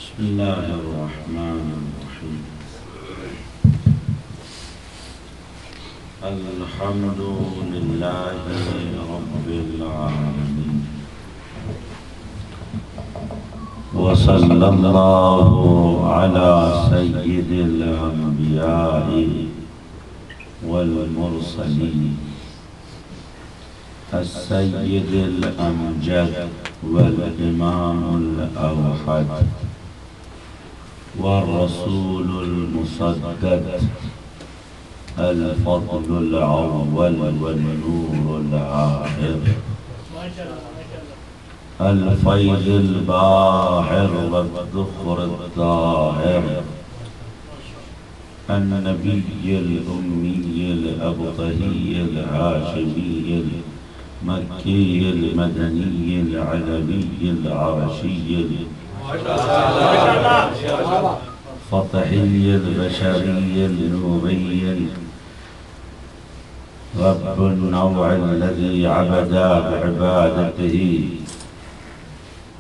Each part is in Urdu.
بسم الله الرحمن الرحيم الحمد لله رب العالمين وصلى الله على سيد الأنبياء والمرسلين السيد الأمجد والإمام الأوحد والرسول المسدد الفضل الأول والنور الآخر الفيض الباحر والذخر الطاهر النبي الأمي الأبطهي الهاشمي المكي المدني العلوي العرشي الفطحي البشري النوري رب النوع الذي عبد بعبادته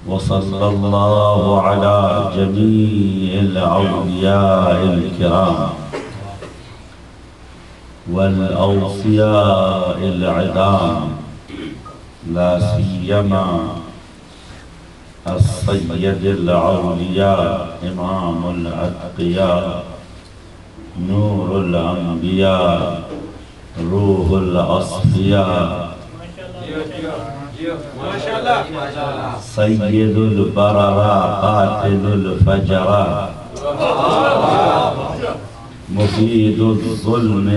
وصلى الله على جميع الأولياء الكرام والأوصياء العظام لا سيما السيد الأولياء إمام الأتقياء نور الأنبياء روح الأصفياء سيد البرراء قاتل الفجراء مفيد الظلم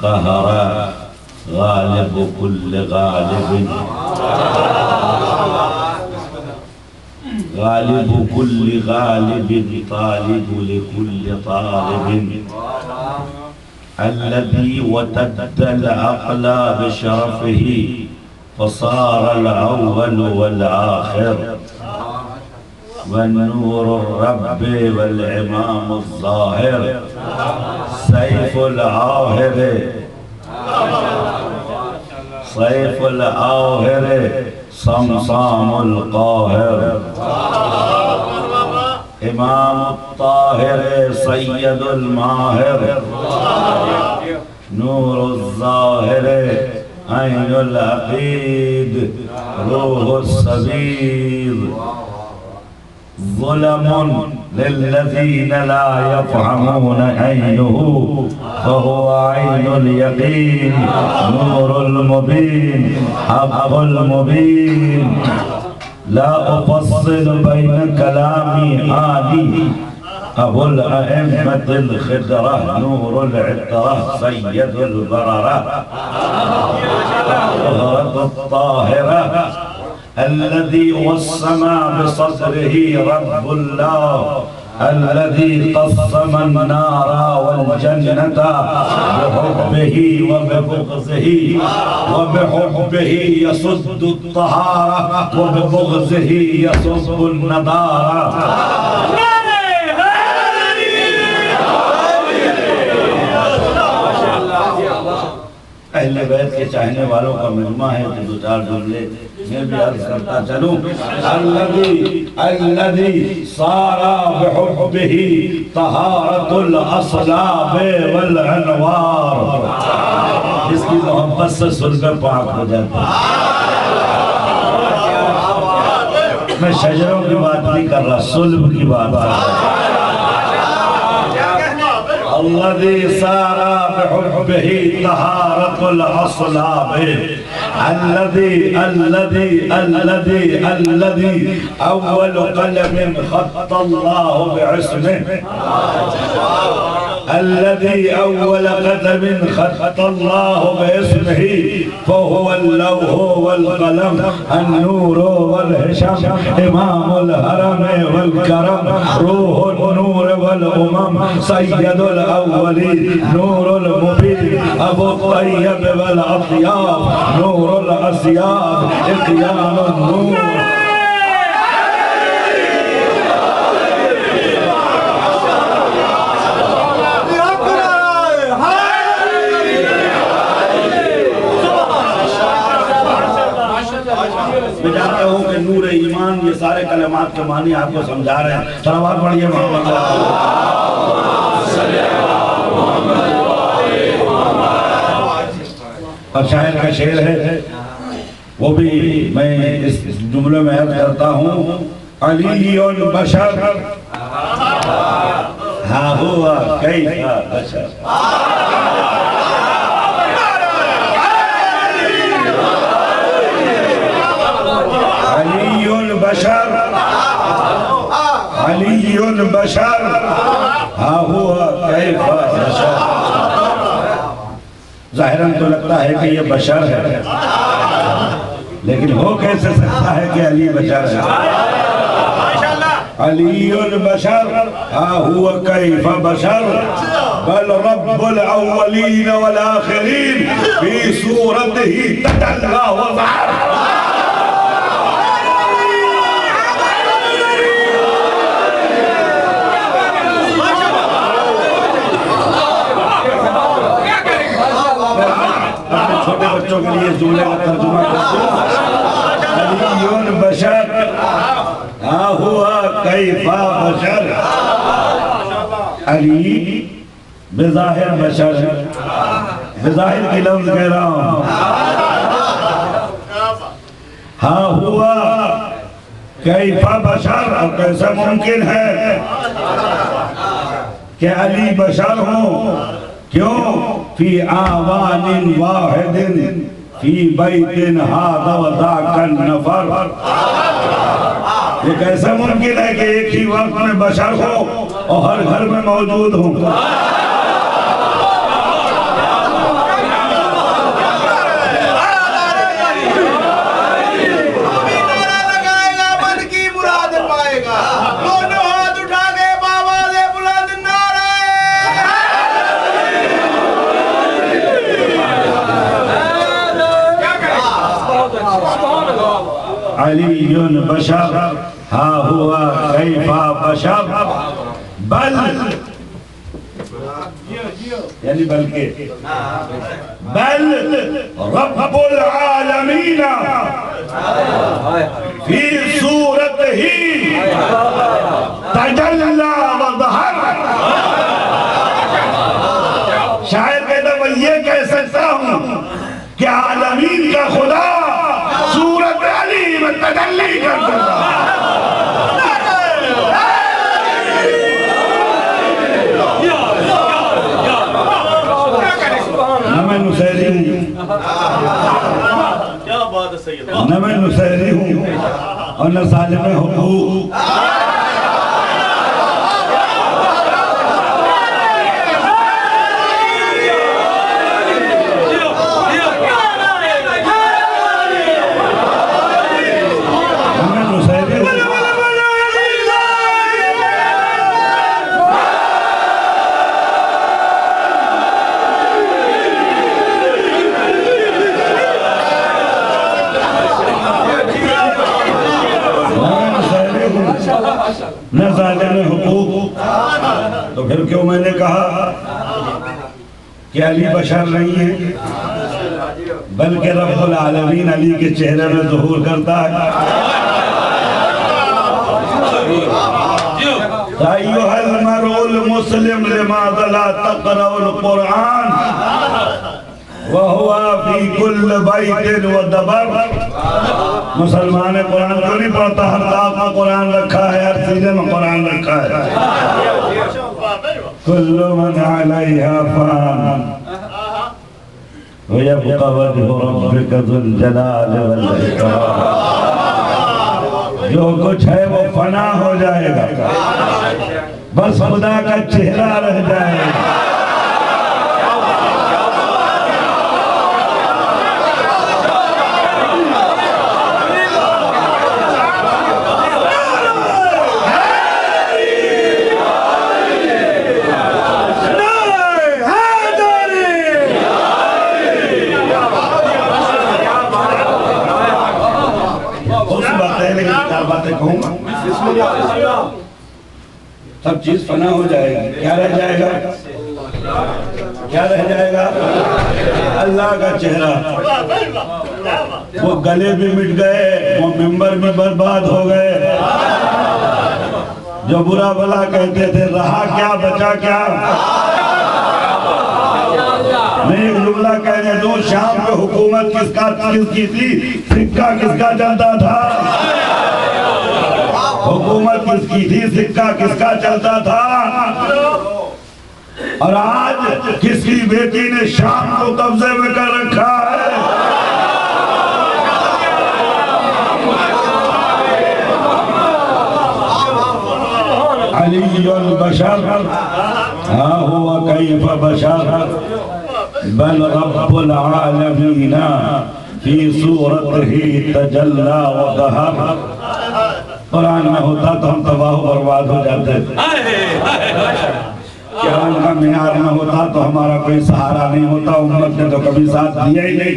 والقهراء غالب كل غالب غالب كل غالب طالب لكل طالب الذي وتد العقل بشرفه فصار الأول والآخر والنور الرب والإمام الظاهر سيف الآهر سيف الآهر صمصام القاهر إمام الطاهر سيد الماهر نور الظاهر عين العقيد روح السبيل ظلم للذين لا يفهمون عينه فهو عين اليقين نور المبين حق المبين لا أفصل بين كلامي آلي أبو الأئمة الخضرة نور العطرة سيد البررة الطهرة الطاهرة الذي والسما بصدره رب الله الذي قسم النار والجنة بحبه وببغضه وبحبه يصد الطهارة وببغضه يصب النضارة اہل بیت کے چاہنے والوں کا مجمع ہے تو دو چار جملے میں بھی عرض کرتا چلوں الذي صار بحبه طہارت الاصلاب والانوار جس کی محبت سے صلب پاک ہو جاتا ہے میں شجروں کی بات نہیں کر رہا صلب کی بات کر رہا الذي صار بحبه طهارة الأصلاب الذي أول قلم خط الله بعصمه الذي أول قدم خط الله باسمه فهو اللوح والقلم النور والهشم إمام الهرم والكرم روح النور والأمم سيد الأولين نور المبين أبو الطيب والأطياب نور الأسياد إقيان النور میں جانتا ہوں کہ نور ایمان ایمان، یہ سارے کلمات کے معنی آپ کو سمجھا رہے ہیں. صلوات پڑھیے محمد اور شاعر کا شعر ہے وہ بھی میں اس جملے میں عرض کرتا ہوں. علی بشر ہاں ہوا کیف بشر. علی بشر علی بشر ہاں ہوا کیف بشر. ظاہراً تو لگتا ہے کہ یہ بشر ہے، لیکن ہو کیسے سکتا ہے کہ علی بشر ہے؟ علی بشر ہاں ہوا کیف بشر بل رب الاولین والآخرین فی صورتہ تجلی وظہر. چھوٹے بچوں کے لیے جملے کا ترجمہ کرتے ہیں. علی بشر ہاں ہوا کیف بشر. علی بظاہر بشر ہے، بظاہر کی لفظ کہہ رہا ہوں. ہاں ہوا کیف بشر. اور کیسا ممکن ہے کہ علی بشر ہوں؟ کیوں؟ فی آوان واحد فی بیت ہذا وذاک النفر. یہ کیسا ممکن ہے کہ ایک ہی وقت میں بشر ہو اور ہر گھر میں موجود ہوں؟ علی بشر ہاں ہوا کیف بشر بل یعنی بلکہ بل رب العالمین فی صورتہ تجلی وظہر. شاعر کہتا میں یہ کہہ سکتا ہوں کہ عالمین کا خدا صورت علی میں تجلی کر سکتا. نہ میں نصیری ہوں، نہ میں نصیری ہوں اور نہ ظالم حقوق. نہ ظالم حقوق. تو پھر کیوں میں نے کہا کہ علی بشر نہیں ہے بلکہ رب العالمین علی کے چہرے میں ظہور کرتا ہے. ایھا المرء المسلم لماذا لا تقرأ القرآن وهو في كل بيت ودبر. مسلمان قرآن کیوں نہیں پڑھتا؟ ہر طاق میں قرآن رکھا ہے، ہر سینے میں قرآن رکھا ہے. کل من علیہا فان ویبقى وجہ ربک ذو الجلال والاکرام. جو کچھ ہے وہ فنا ہو جائے گا، بس خدا کا چہرہ رہ جائے گا. سب چیز فنا ہو جائے گی، کیا رہ جائے گا؟ کیا رہ جائے گا؟ اللہ کا چہرہ۔ وہ گلے بھی مٹ گئے، وہ ممبر بھی برباد ہو گئے، جو برا بھلا کہتے تھے رہا کیا بچا کیا۔ میں ایک جملہ کہنے دوں، شام میں حکومت کس کی تھی؟ سکہ کس کا چلتا تھا؟ حکومت کس کی تھی؟ سکہ کس کا چلتا تھا؟ اور آج کس کی بیٹی نے شام کو قبضے میں کر رکھا ہے؟ علی البشر ہاں ہوا کیف بشر بل رب العالمین فی صورتہ تجلا وظہر۔ قرآن میں ہوتا تو ہم تباہ و برباد ہو جاتے تھے، قرآن کا معیار میں ہوتا تو ہمارا کوئی سہارا نہیں ہوتا، امت نے تو کبھی ساتھ دیا ہی نہیں۔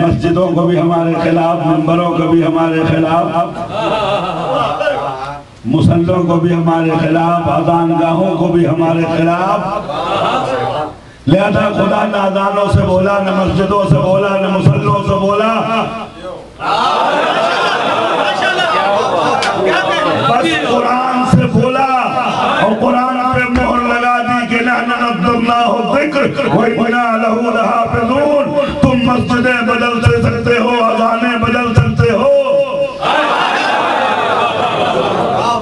مسجدوں کو بھی ہمارے خلاف، منبروں کو بھی ہمارے خلاف، مسلوں کو بھی ہمارے خلاف، اذان گاہوں کو بھی ہمارے خلاف۔ لہذا خدا نہ اذانوں سے بولا، نہ مسجدوں سے بولا، نہ مسلوں سے بولا، بس قرآن سے بولا، اور قرآن پہ مہر لگا دی کہ نحن نزلناہ الذکر وَإِنَّا لَهُ لَحَافِظُونَ۔ تم مسجدیں بدل سکتے ہو، اذانیں بدل سکتے ہو،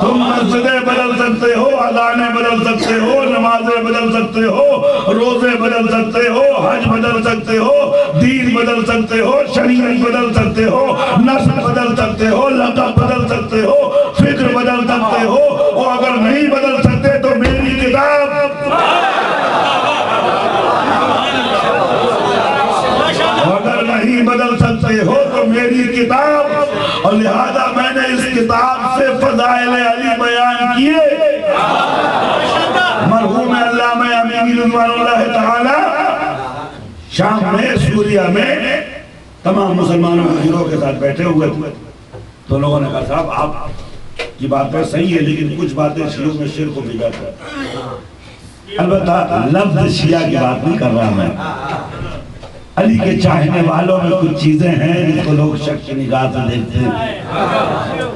تم مسجدیں بدل سکتے ہو، اذانیں بدل سکتے ہو، نمازیں بدل سکتے ہو، روزے بدل سکتے ہو، حج بدل سکتے ہو، دین بدل سکتے ہو، شریعت بدل سکتے ہو، نسل بدل سکتے ہو، لقب بدل سکتے ہو، فکر بدل سکتے ہو، اور اگر نہیں بدل سکتے تو میری کتاب، اگر نہیں بدل سکتے ہو تو میری کتاب، اور لہذا میں نے اس کتاب سے فضائل علی بیان کیے۔ مرحوم علامہ امینی رضوان اللہ تعالی شام میں، سوریہ میں تمام مسلمانوں کے گروہ کے ساتھ بیٹھے ہوئے تھے، تو لوگوں نے کہا صاحب آپ کی باتیں صحیح ہے لیکن کچھ باتیں شیعوں میں شرک کو بگاڑتا ہے۔ البتہ لفظ شیعہ کی بات نہیں کر رہا میں، علی کے چاہنے والوں میں کچھ چیزیں ہیں جس کو لوگ شک کی نگاہ سے دیکھتے ہیں۔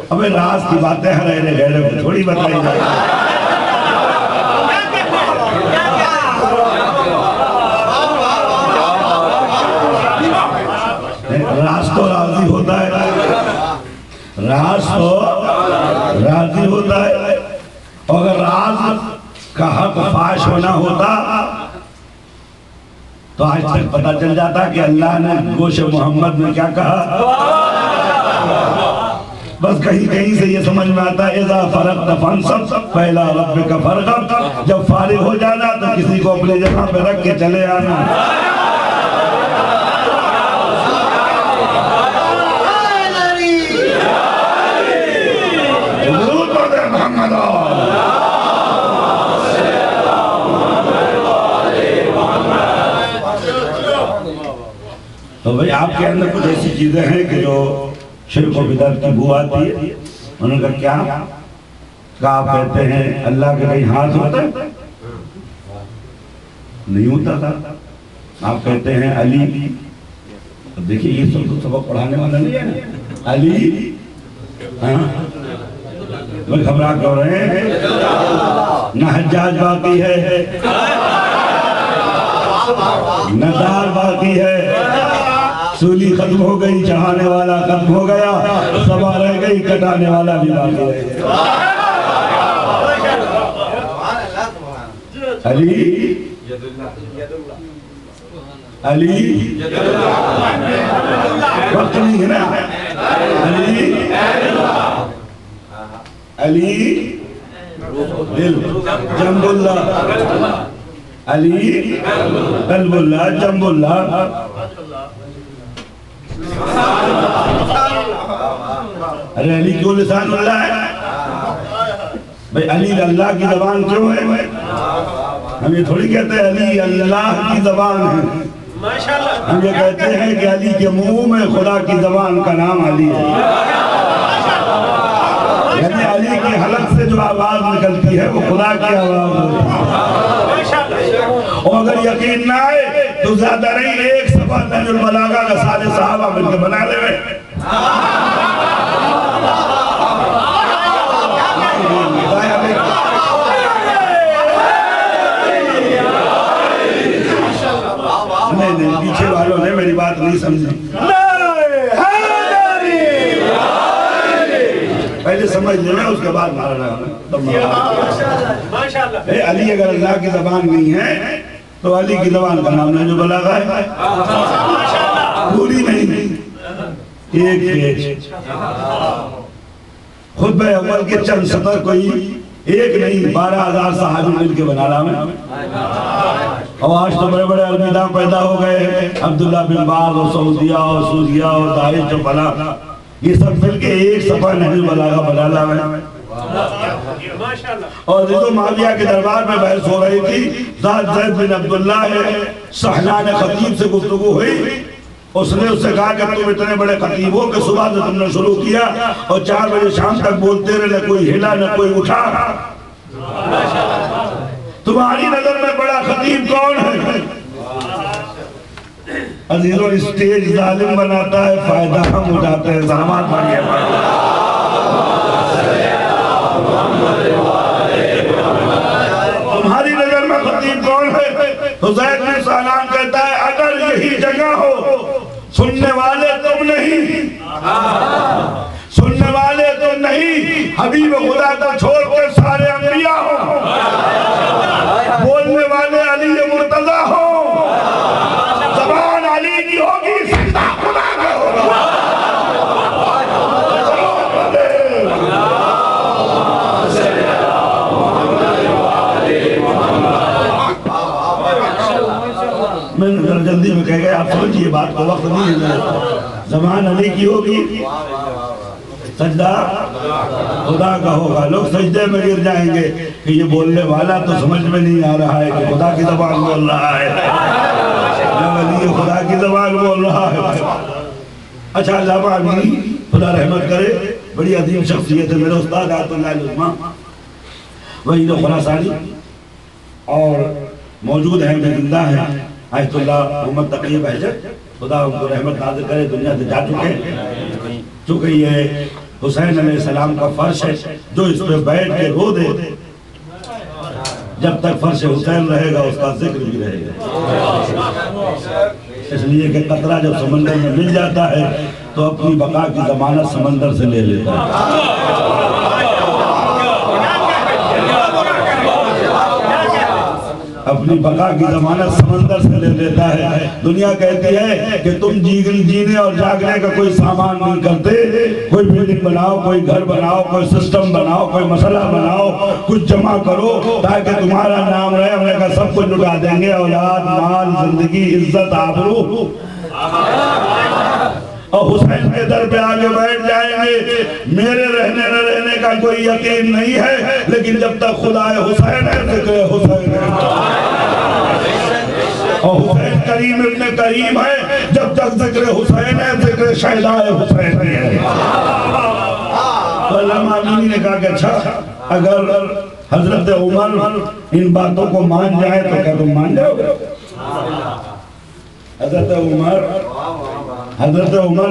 ابھی راز کی باتیں ہرے گہرے کو تھوڑی بتائی جائے، راز تو راضی ہوتا ہے، راز تو راضی ہوتا ہے، اگر راز کا حق فاش ہونا ہوتا تو آج تک پتہ چل جاتا کہ اللہ نے گوش محمد میں کیا کہا۔ بس کہیں کہیں سے یہ سمجھ میں آتا ہے اذا فرغت فانصب فإلی ربک فارغب، جب فارغ ہو جانا تو کسی کو اپنے جگہ پہ رکھ کے چلے آنا۔ تو بھئی آپ کے اندر کچھ ایسی چیزیں ہیں کہ جو شرک و بدعت کی بو آتی ہے۔ انہوں نے کہا کیا؟ کہا آپ کہتے ہیں اللہ کے کہیں ہاتھ ہوتا ہے؟ نہیں ہوتا تھا۔ آپ کہتے ہیں علی، دیکھیں یہ سب سبق پڑھانے والا نہیں ہے، علی میں گھبرا کر رہے ہیں، نہ حجاج باقی ہے، نہ دار باقی ہے، سولی ختم ہو گئی، چڑھانے والا ختم ہو گیا، سبا رہ گئی، کٹانے والا بھی باقی ہے۔ علی علی وقت نہیں ہے نا، علی علی دل جنب اللہ، علی قلب اللہ جنب اللہ۔ ارے علی کیوں لسان اللہ ہے؟ بھئی علی اللہ کی زبان کیوں ہے؟ ہم یہ تھوڑی کہتے ہیں علی اللہ کی زبان ہے، ہم یہ کہتے ہیں کہ علی کے منہ میں خدا کی زبان کا نام علی ہے، یعنی علی کی حلق سے سے جو آواز نکلتی ہے وہ خدا کی آواز ہوتی ہے۔ اور اگر یقین نہ آئے تو زیادہ نہیں، ایک صفحہ نہج البلاغہ کا سارے صحابہ مل کے بنا لے ہوئے۔ نہیں پیچھے والوں نے میری بات نہیں سمجھی، پہلے سمجھ لیں اس کے بعد علی اگر اللہ کی زبان نہیں ہے تو علی کی زبان کا نام نہج البلاغہ ہے، پوری نہیں، ایک پیج خطبہ اول کے چند سطر کوئی ایک نہیں 12,000 صحابی مل کے بنا رہا میں۔ اور آج تو بڑے بڑے علمیدہ پیدا ہو گئے، عبداللہ بن باز اور سعودیہ اور سوریہ اور داعش و فلاں، یہ سب مل کے ایک صفحہ نہج البلاغہ بنا رہا میں۔ اور حضرت معاویہ کے دربار میں بحث ہو رہی تھی، زید بن عبداللہ سہلان خطیب سے گفتگو ہوئی، اس نے اس سے کہا کہ تم اتنے بڑے خطیب ہو کہ صبح سے تم نے شروع کیا اور 4 بجے شام تک بولتے رہے، نہ کوئی ہلا نہ کوئی اٹھا، تمہاری نظر میں بڑا خطیب کون ہے؟ عزیزوں اسٹیج ظالم بناتا ہے، فائدہ ہم اٹھاتے ہیں، سلامات مانگے تمہاری نظر میں خطیب کون ہے؟ تو زید بن سہلان کہتا ہے اگر یہی جگہ ہو، سننے والے تم نہیں، سننے والے تم نہیں، حبیب خدا کو چھوڑ کر سارے انبیاء ہو، بولنے والے علی مرتضیٰ ہو، زبان علی کی ہوگی، سجدہ خدا کا ہوگا۔ میں جلدی میں کہہ گیا، آپ سمجھئے بات کو، وقت نہیں ہے، زبان علی کی ہوگی، سجدہ خدا کا ہوگا۔ لوگ سجدے میں گر جائیں گے کہ یہ بولنے والا تو سمجھ میں نہیں آ رہا ہے کہ خدا کی زبان بول رہا ہے، ولی خدا کی زبان بول رہا ہے۔ اچھا علامہ علی خدا رحمت کرے، بڑی عظیم شخصیت ہے، میرے استاد آیت اللہ العظمہ وحید خراسانی، اور موجود ہیں زندہ ہیں آیت اللہ محمد تقی بہجت، خدا ان کو رحمت نازل کرے، دنیا سے جا چکے، چونکہ یہ حسین علیہ السلام کا فرش ہے، جو اس پہ بیٹھ کے رو دے، جب تک فرش حسین رہے گا اس کا ذکر بھی رہے گا۔ اس لیے کہ قطرہ جب سمندر میں مل جاتا ہے تو اپنی بقا کی ضمانت سمندر سے لے لیتا ہے۔ اپنی بقا کی ضمانت سمندر سے لے لیتا ہے۔ دنیا کہتی ہے کہ تم جینے اور جاگنے کا کوئی سامان نہیں کرتے، کوئی بلڈنگ بناؤ، کوئی گھر بناؤ، کوئی سسٹم بناؤ، کوئی مسئلہ بناؤ، کچھ جمع کرو تاکہ تمہارا نام رہے، ہم نے کہا سب کچھ لٹا دیں گے، اولاد، مال، زندگی، عزت، آبرو، اور حسین کے در پہ آگے بیٹھ جائیں گے۔ میرے رہنے نہ رہنے کا کوئی یقین نہیں ہے، لیکن جب تک خدا حسین ہے ذکر حسین ہے، اور حسین کریم ابن کریم ہے، جب تک ذکر حسین ہے ذکر شہداء حسین ہے۔ تو علامہ امینی نے کہا کہ اچھا اگر حضرت عمر ان باتوں کو مان جائے تو کیا تم مان جاؤ گے؟ حضرت عمر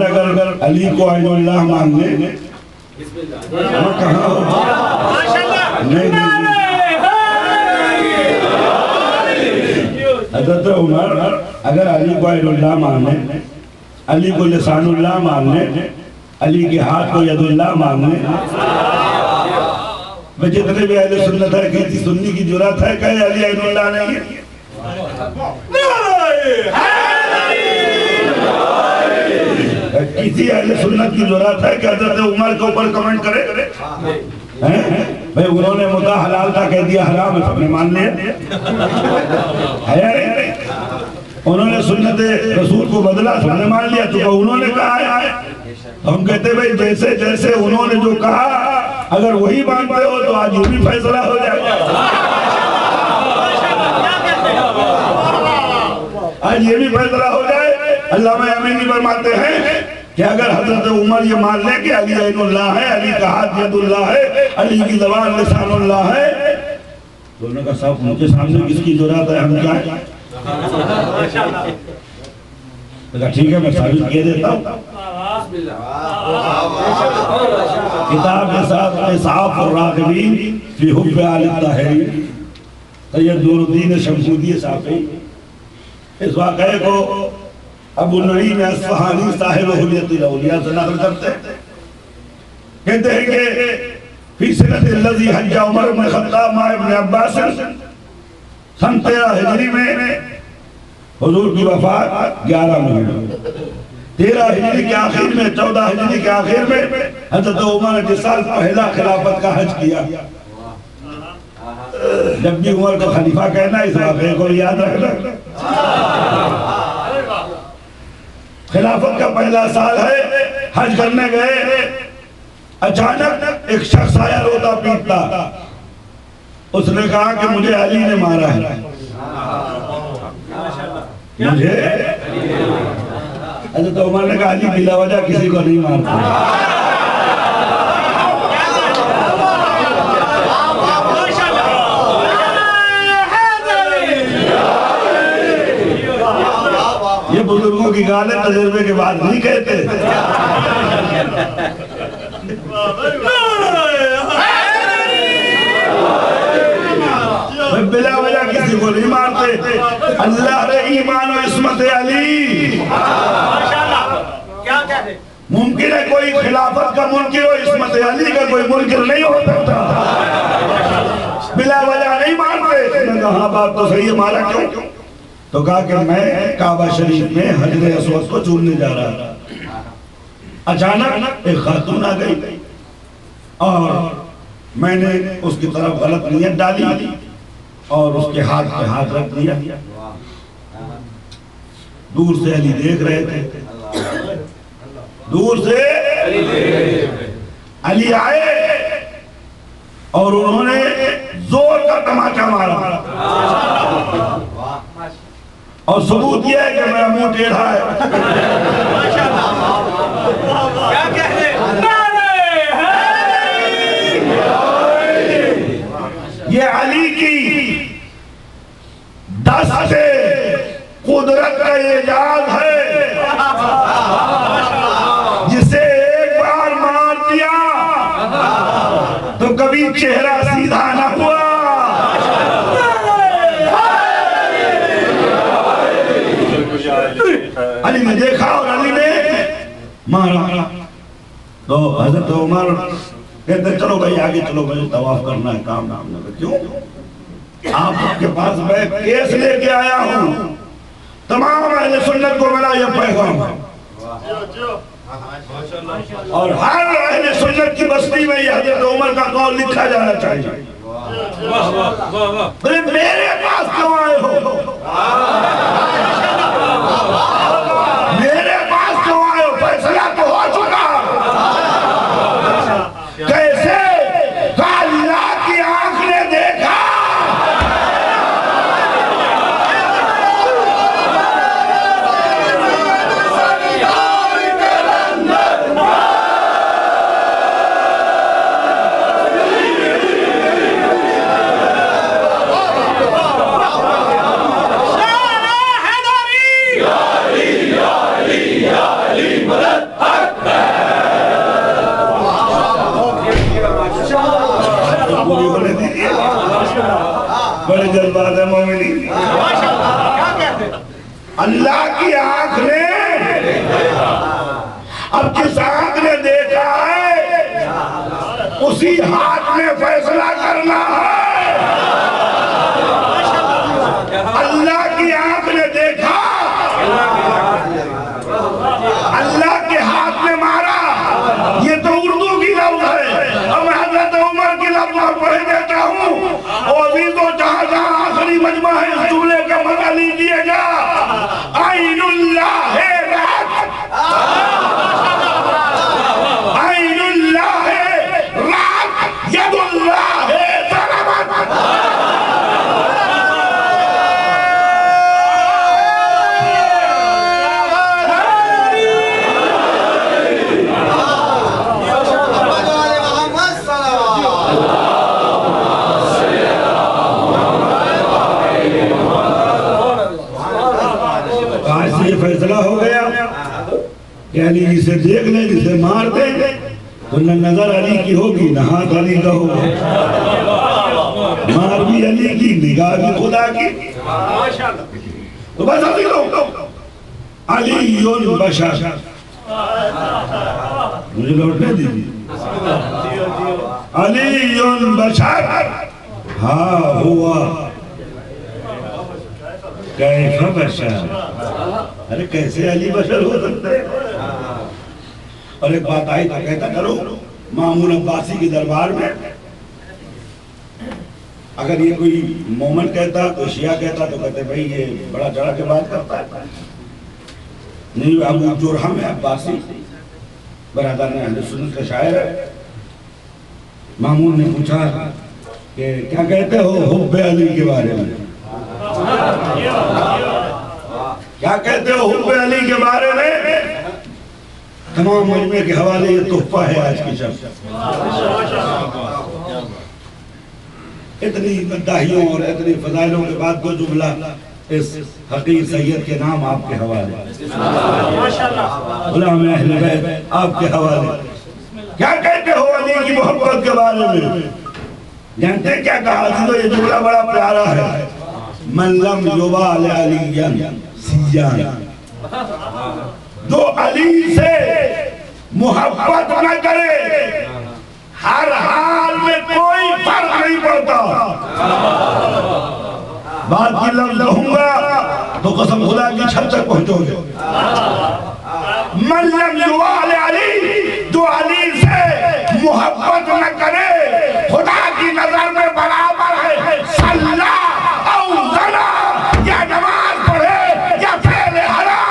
اگر علی کو عین اللہ مان لیں، وہ کہاں ہو؟ نہیں حضرت عمر اگر علی کو عین اللہ مان لیں، علی کو لسان اللہ مان لیں، علی کے ہاتھ کو ید اللہ مان لیں، میں جتنے بھی اہل سنت ہے کہتی سنی کی جرات ہے کہ علی عین اللہ نہیں ہے؟ کسی اہل سنت کی ضرورت ہے کہ حضرت عمر کے اوپر کمنٹ کرے؟ بھئی انہوں نے مدعا حلال تھا کہہ دیا حرام ہے، سب نے مان لیا ہے، انہوں نے سنت رسول کو بدلا، سب نے مان لیا، تو انہوں نے کہا ہے، ہم کہتے ہیں بھئی جیسے جیسے انہوں نے جو کہا اگر وہی مانتے ہو تو آج یہ بھی فیصلہ ہو جائے گا، آج یہ بھی فیصلہ ہو جائے۔ علامہ امینی فرماتے ہیں کہ اگر حضرت عمر یہ مان لے کہ علی عین اللہ ہے، علی کا ہاتھ ید اللہ ہے، علی کی زبان لسان اللہ ہے، تو انہوں نے کہا صاحب مجھے سامنے کس کی ضرورت ہے، ہم کیا ہے؟ کہا ٹھیک ہے میں ثابت کیے دیتا ہوں۔ کتاب کے ساتھ اسعاف الراغبین فی حب آل الطاہرین، سید نور الدین شمسودی صافی اس واقعے کو ابو نعیم اصفہانی صاحب حلیت الاولیاء سے نقل کرتے ہیں، کہتے ہیں کہ فی سنت الذی حج عمر بن خطاب مع ابن عباس سن 13 ہجری میں حضور کی وفات 11 مہینہ، 13 ہجری کے آخر میں 14 ہجری کے آخر میں حضرت عمر نے 10 سال پہلا خلافت کا حج کیا۔ جب بھی عمر کو خلیفہ کہنا اس واقعے کو یاد رکھنا، خلافت کا پہلا سال ہے، حج کرنے گئے، اچانک ایک شخص آیا روتا پیٹتا، اس نے کہا کہ مجھے علی نے مارا ہے، مجھے حضرت عمر نے کہا علی بلا وجہ کسی کو نہیں مارتا۔ یہ بزرگوں کی گالیں تجربے کے بعد نہیں کہتے، بلا وجہ کسی کو نہیں مارتے۔ اللہ رے ایمان و عصمت علی، ممکن ہے کوئی خلافت کا منکر و عصمت علی کا کوئی منکر نہیں ہو سکتا، بلا وجہ نہیں مارتے۔ میں کہا ہاں بات تو صحیح ہے، مارا کیوں؟ تو کہا کہ میں کعبہ شریف میں حجر اسود کو چومنے جا رہا تھا، اچانک ایک خاتون آ گئی اور میں نے اس کی طرف غلط نیت ڈالی اور اس کے ہاتھ پہ ہاتھ رکھ دیا۔ دور سے علی دیکھ رہے تھے، دور سے علی آئے اور انہوں نے زور کا تماچا مارا، اور ثبوت یہ ہے کہ میرا منہ ٹیڑھا ہے۔ یہ علی کی دست قدرت کا اعجاز ہے، جسے ایک بار مار دیا تو کبھی چہرہ سیدھا نہ ہوا۔ علی نے دیکھا اور علی نے مارا، تو حضرت عمر کہتے چلو بھائی آگے چلو بھائی، طواف کرنا ہے، کام کرنا ہے۔ کیوں؟ آپ کے پاس میں کیس لے کے آیا ہوں، تمام اہل سنت کو میرا یہ پیغام ہے، اور ہر اہل سنت کی بستی میں یہ حضرت عمر کا قول لکھا جانا چاہیے۔ میرے پاس کیوں آئے ہو؟ میرے پاس کیوں آئے ہو؟ فیصلہ تو ہو چکا۔ کیسے؟ اللہ کی آنکھ نے دیکھا، بڑے جذبات ہے مومنین۔ اللہ کی آنکھ نے، اب جس آنکھ نے دیکھا ہے اسی ہاتھ میں فیصلہ کرنا ہے۔ اللہ کی آنکھ نے دیکھا، اللہ کے ہاتھ میں مارا، یہ تو اردو کی لفظ ہے، اب میں حضرت عمر کی لفظ پڑھ دیتا ہوں۔ عزیزو جہاں جہاں آخری مجمع ہے اس جملے کا مزہ لیجئے گا، عین اللہ رات، عین اللہ رات، ید اللہ ضرب۔ علی جسے دیکھ لیں جسے مار دیں تو نہ نظر علی کی ہوگی نہ ہاتھ علی کا ہوگا، مار بھی علی کی نگاہ بھی خدا کی۔ تو بس ابھی لو علی بشر، مجھے لوٹنے دیجیے، علی بشر ہاں ہوا کیف بشر، ارے کیسے علی بشر ہو سکتا ہے؟ اور ایک بات آئی تو کہتا کرو، مامون عباسی کے دربار میں اگر یہ کوئی مومن کہتا تو شیعہ کہتا تو کہتے بھئی یہ بڑا چڑھا کے بات کرتا ہے، نہیں ابو جرحم ہے عباسی برادر اہل سنت کا شاعر ہے۔ مامون نے پوچھا کہ کیا کہتے ہو حب علی کے بارے میں، کیا کہتے ہو حب علی کے بارے میں؟ تمام مجمع کے حوالے یہ تحفہ ہے آج کی شب، اتنی مداحیوں اور اتنی فضائلوں کے بعد دو جملہ اس حقیر سید کے نام آپ کے حوالے، غلام اہل بیت آپ کے حوالے۔ کیا کہتے ہو علی کی محبت کے بارے میں؟ جانتے کیا کہا؟ تو یہ جملہ بڑا پیارا ہے، من لم یبال علی سیان، جو علی سے محبت نہ کرے ہر حال میں کوئی فرق نہیں پڑتا۔ بات کی لفظ ہوں گا تو قسم خدا کی چھت تک پہنچو گے۔ من لم یبال علی، جو علی سے محبت نہ کرے خدا کی نظر میں برابر ہے صلی او زنا، یا نماز پڑھے یا فعل حرام۔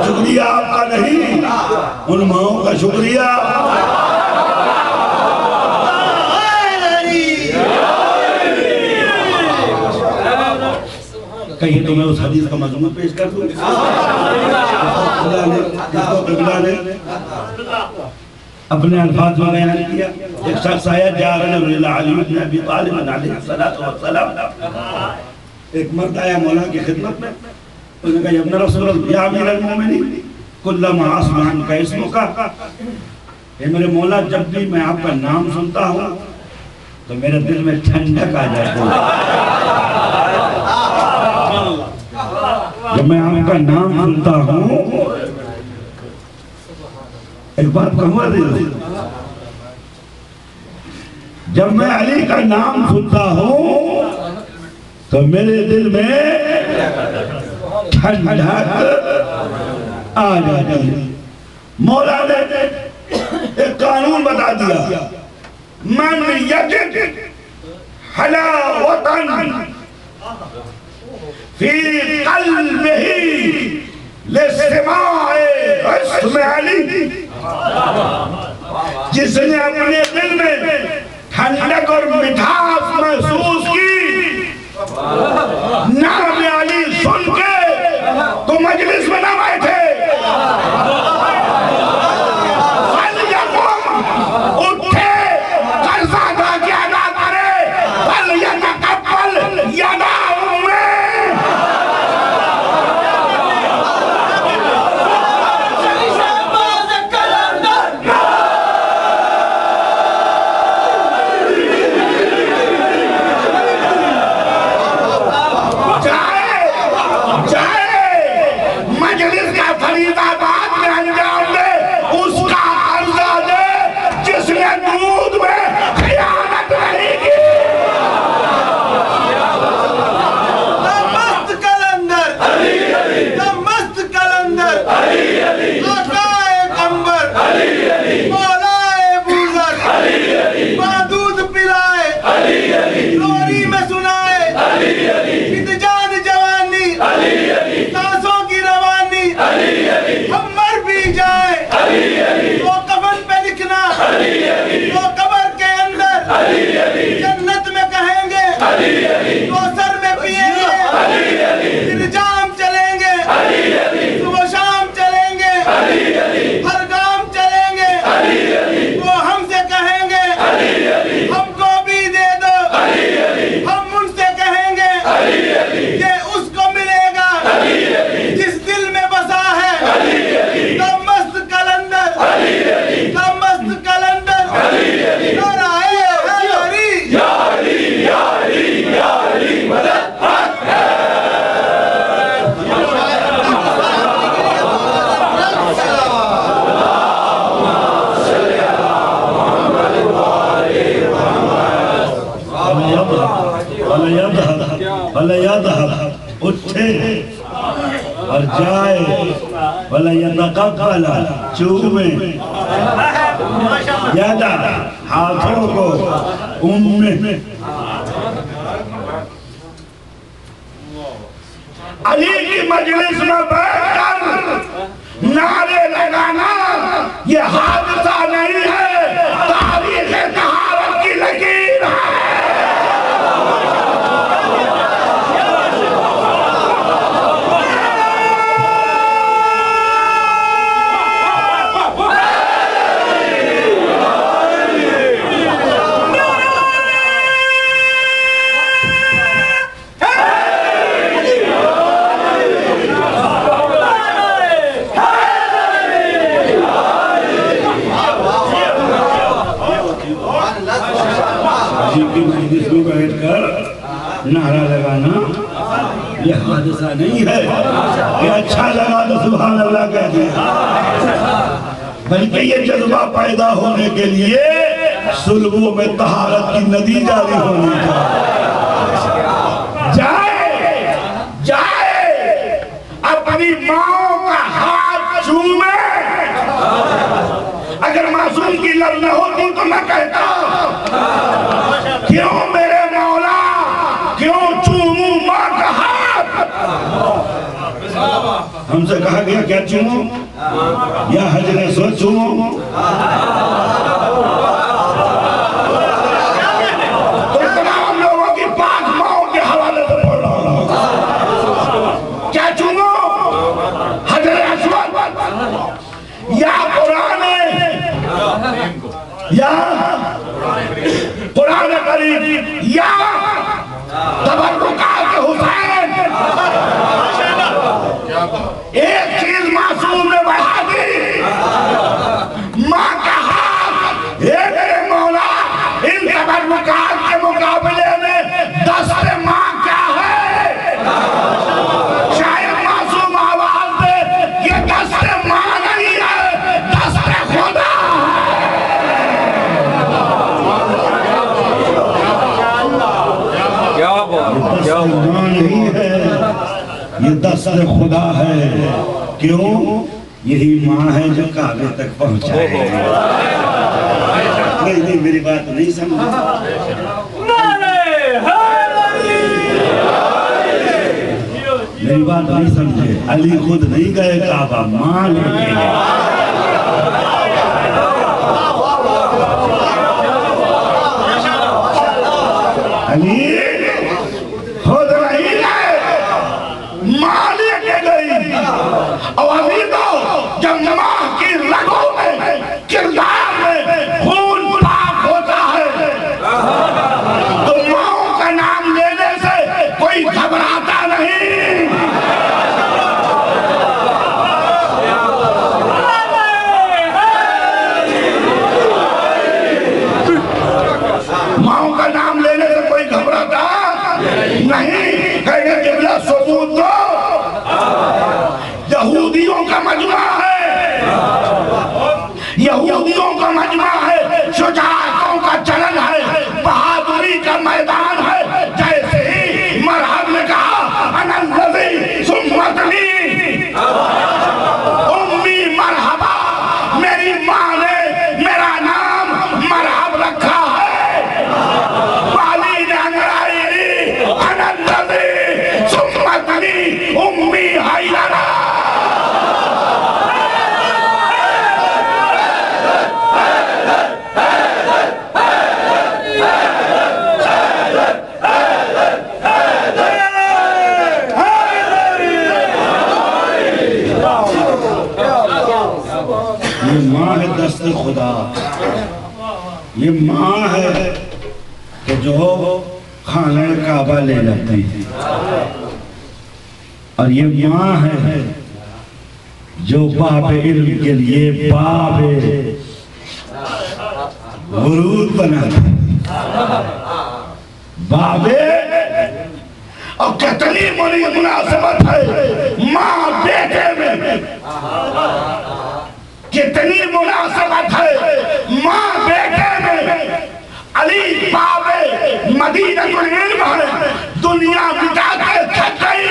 شکریہ آپ کا نہیں، ان ماؤں کا شکریہ۔ کہیں تو میں اس حدیث کا مضمون پیش کر دوں، قبلہ نے اپنے الفاظ میں بیان کیا۔ ایک شخص آیا جا رجل علی بن ابی طالب علیہ السلام، ایک مرد آیا مولا کی خدمت میں، اس نے کہا یا ابن رسول اللہ یا امیر المومنین کلما اسمع عنک اسمک، اے میرے مولا جب بھی میں آپ کا نام سنتا ہوں تو میرے دل میں ٹھنڈک آ جاتی ہے، جب میں آپ کا نام سنتا ہوں۔ ایک بات کہوں گا، جب میں علی کا نام سنتا ہوں تو میرے دل میں ٹھنڈک آ جاتی ہے۔ مولا نے ایک قانون بتا دیا، من یجد حلاوتاً فی قلبہ لسماع اسم علی، جس نے اپنے دل میں ٹھنڈک اور مٹھاس محسوس کی نام علی سن کے تو مجلس میں نہ بیٹھے، اٹھے قرضہ ادا کی ادا کرے، فَلْيَتَقَبَّلْ يَدَاهُ جائے وَلَا يَتَقَبَّلَ چومیں یادا ہاتھوں کو میں علی کی مجلس میں بیٹھ کر نعرے لگانا یہ حادثہ نہیں ہے، تاریخ طہارت کی لکیر ہے۔ نعرہ لگانا یہ حادثہ نہیں ہے کہ اچھا لگا تو سبحان اللہ کہتے ہیں، بلکہ یہ جذبہ پیدا ہونے کے لیے صلبوں میں طہارت کی ندی جاری ہونی چاہیے۔ جائے اپنی ماں کا ہاتھ چومے، اگر معصوم کی لب نہ ہوتی تو میں کہتا کیوں میرے مولا کیوں چوموں ماں کا ہاتھ؟ ہم سے کہا گیا کیا چوموں یا حجر اسود چوموں؟ تو تمام لوگوں کی پاک ماں کے حوالے سے پڑھ رہا ہوں، کیا چوموں؟ حجر اسود یا قرآن یا قرآن کریم یا تبرکات حسین؟ ایک چیز معصوم نے بڑھا دی، ماں کا ہاتھ۔ اے میرے مولا ان تبرکات کے مقابلے میں دست ماں کیا ہے؟ شاید معصوم آواز دے یہ دست ماں نہیں ہے، دست خدا نہیں ہے، یہ دست خدا ہے۔ کیوں؟ یہی ماں ہے جو کعبے تک پہنچائے۔ نہیں میری بات نہیں سمجھے، میری بات نہیں سمجھے۔ علی خود نہیں گئے کعبہ، ماں لے کے گئے۔ علی خود نہیں گئے، ماں لے کے گئی۔ اور ابھی تو جب ماں کی رگوں میں کردار میں خون پاک ہوتا ہے تو ماں کا نام لینے سے کوئی گھبراتا نہیں۔ ماں کا نام لینے سے کوئی گھبراتا نہیں۔ کہنے قبلہ ثبوت دو، یہودیوں کا مجمع ہے، یہودیوں کا مجمع ہے، شجاعتوں کا چلن ہے، بہادری کا میدان ہے۔ جیسے ہی مرحب نے کہا انا الذی سمتنی امی مرحبا، میری ماں نے میرا نام مرحب رکھا ہے۔ والی نے انگرائی انا الذی سمتنی امی حیدرہ۔ یہ ماں ہے دست خدا، یہ ماں ہے کہ جو خانہ کعبہ لے جاتی ہے، اور یہ ماں ہے جو باب علم کے لیے باب ورود بناتا ہے۔ باب اور کتنی بڑی مناسبت ہے ماں بیٹے میں، کتنی مناسبت ہے ماں بیٹے میں۔ علی باب مدینہ العلم ہے، دنیا مٹا کے تھک گئی،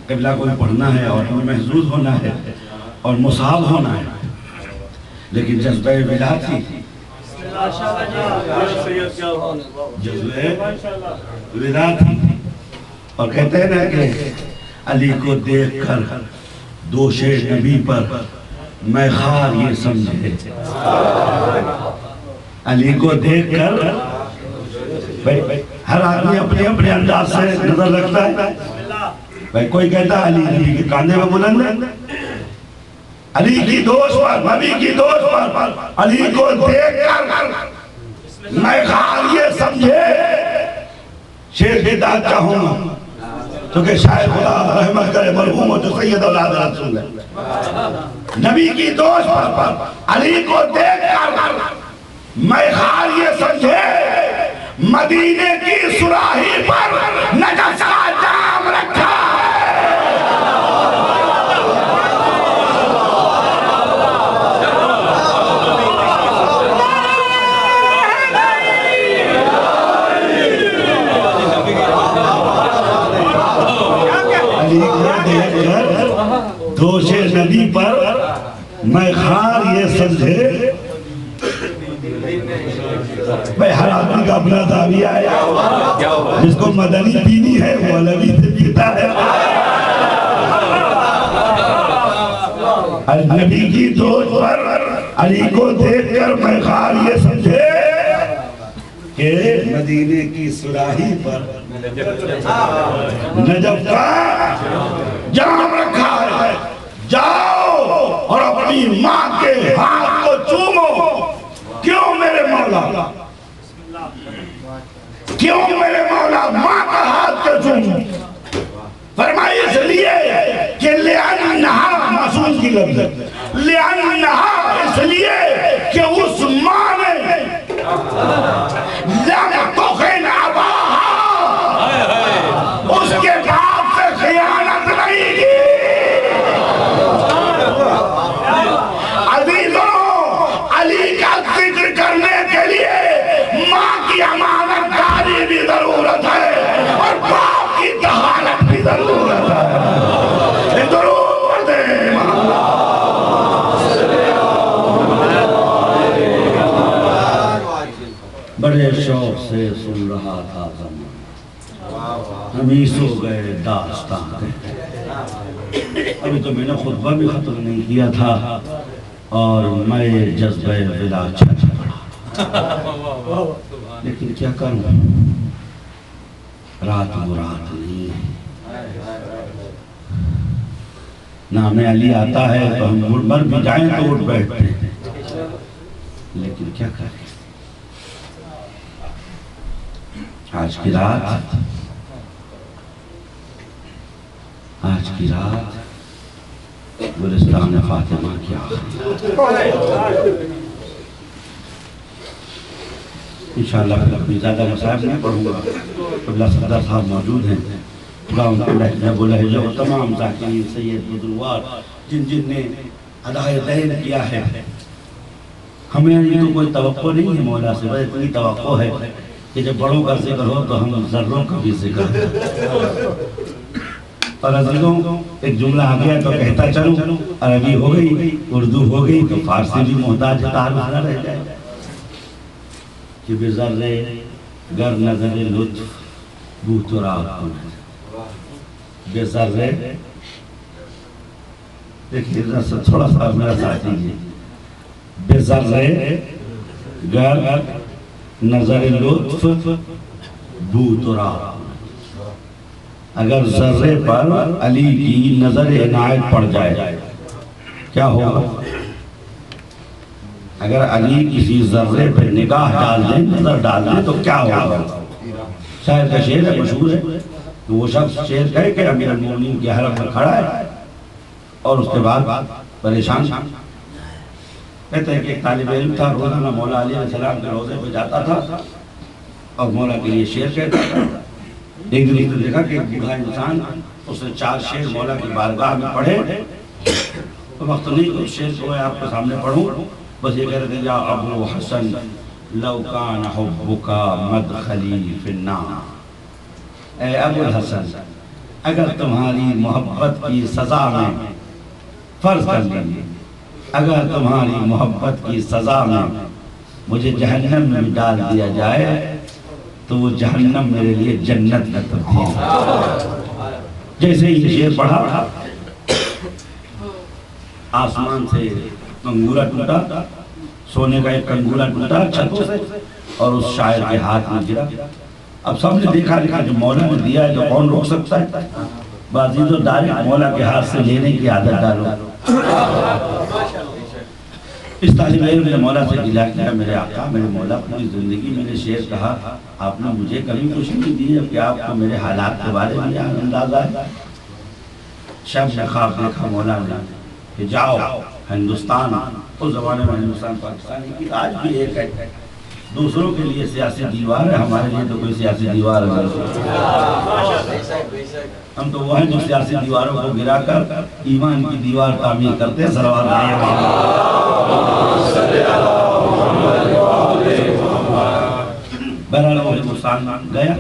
قبلہ کو پڑھنا ہے اور ہمیں محظوظ ہونا ہے اور مصاب ہونا ہے، لیکن جذبہ ولا تھی، جذبہ ولا تھی، اور کہتے ہیں نا کہ علی کو دیکھ کر دوش نبی پر میں خار یہ سمجھے، علی کو دیکھ کر ہر آدمی اپنے اپنے انداز سے نظر رکھتا ہے. بھائی کوئی کہتا ہے علی کے کاندھے میں بلند ہے، علی کی دوست پر، نبی کی دوست پر علی کو دیکھ کر میں خار یہ سمجھے. شیر بدعت چاہوں گا کیونکہ شاید خدا رحمت کرے مرحوم ہو جو سید اولاد رسول ہے. نبی کی دوست پر علی کو دیکھ کر میں خار یہ سمجھے مدینے کی سراہی پر نجف کا جام رکھا دوش نبی پر میں خار یہ سمجھے. بھئی ہر آدمی کا اپنا دعویٰ ہے، جس کو مدنی پینی ہے وہ علوی سے پیتا ہے. نبی کی دوش پر علی کو دیکھ کر میں خار یہ سمجھے کہ مدینے کی سراہی پر نجف کا جام رکھا ہے. جاؤ اور اپنی ماں کے ہاتھ کو چومو. کیوں میرے مولا، کیوں میرے مولا ماں کا ہاتھ کو چومو؟ فرمائی اس لیے کہ لِأَنَّهَا معصوم کی لفظ ہے، لِأَنَّهَا اس لیے کہ اس ماں نے لَمْ تُخِنْ أَبَاهَا اس کے باپ سے خیانت نہیں کی. علی کا ذکر کرنے کے لیے ماں کی امانت داری بھی ضرورت ہے اور باپ کی دہانت بھی ضرورت ہے. درود پڑھیں بڑے شوق سے سن رہا تھا زمان، ہم ہی سو گئے داستان. ابھی تو میں نے خطبہ بھی ختم نہیں کیا تھا اور میں جذبہ ولا چھٹ پڑا. لیکن کیا کروں، رات مرات نہیں ہے. نام علی آتا ہے تو ہم مر بھی جائیں تو اٹھ بیٹھتے ہیں، لیکن کیا کریں. آج کی رات گلستان فاطمہ کی آخری انشاءاللہ اپنی زیادہ مصائب نہیں پڑھوں گا. قبلہ صدر صاحب موجود ہیں، خدا ان کو لہجہ بلہجہ و تمام ذاکرین سید بزرگوار جن نے ادائے دین کیا ہے. ہمیں یہ تو کوئی توقع نہیں ہے مولا سے، بس اتنی توقع ہے کہ جب بڑوں کا ذکر ہو تو ہم ذروں کا بھی ذکر ہے. اور عزیزوں ایک جملہ آ گیا تو کہتا چلوں، عربی ہو گئی، اردو ہو گئی تو فارسی بھی محتاج تعارف نہ رہ جائے کہ بذرے گر نظر لطف بو تراب کن. بذرے دیکھئے تھوڑا سا میرا ساتھ دیجئے. بذرے گر نظر لطف بو تراب. اگر ذرے پر علی کی نظر عنایت پڑ جائے کیا ہوگا؟ اگر علی کسی ذرے پر نگاہ ڈال دیں، نظر ڈال دیں تو کیا ہوگا؟ شاعر کا شعر ہے، مشہور ہے. تو وہ شخص شعر کہے کہ امیر المومنین کے حرم میں کھڑا ہے اور اس کے بعد پریشان. کہتے ہیں کہ ایک طالب علم تھا، روزانہ مولا علیہ السلام کے روزے پہ جاتا تھا اور مولا کے لیے شعر کہتا تھا. ایک دن تو دیکھا کہ ایک بوڑھا انسان اس نے 4 شعر مولا کی بارگاہ میں پڑھے. تو وقت نہیں اس شعر کو میں آپ کے سامنے پڑھوں، بس یہ کہہ رہے تھے یا ابو حسن لو کان حبک مدخلی فی النار. اے ابو الحسن اگر تمہاری محبت کی سزا میں فرض کر لیجیے، اگر تمہاری محبت کی سزا میں مجھے جہنم میں ڈال دیا جائے تو وہ جہنم میرے لیے جنت میں تبدیل ہے۔ جیسے یہ شعر پڑھا، آسمان سے کنگورا ٹوٹا، سونے کا ایک کنگورا ٹوٹا چھتوں سے اور اس شاعر کے ہاتھ میں گرا۔ اب سب نے دیکھا جو مولا نے دیا ہے تو کون روک سکتا ہے؟ بازی تو ڈائریکٹ مولا کے ہاتھ سے لینے کی عادت ڈالو۔ اس طالب علم نے مولا سے گلا کیا، میرے آقا میرے مولا پوری زندگی میں نے شعر کہا، آپ نے مجھے کبھی کچھ نہیں دی، اب کہ آپ کو میرے حالات کے بارے میں اندازہ ہے؟ شب نے خواب دیکھا مولا نے کہ جاؤ ہندوستان، اس زمانے میں ہندوستان پاکستان کی آج بھی ایک ہے، دوسروں کے لیے سیاسی دیوار ہے، ہمارے لیے تو کوئی سیاسی دیوار ہے۔ ہم تو وہ ہیں جو سیاسی دیواروں کو گرا کر ایمان کی دیوار تعمیر کرتے ہیں۔ صلوات علیہ بہرحال وہ ہندوستان گیا،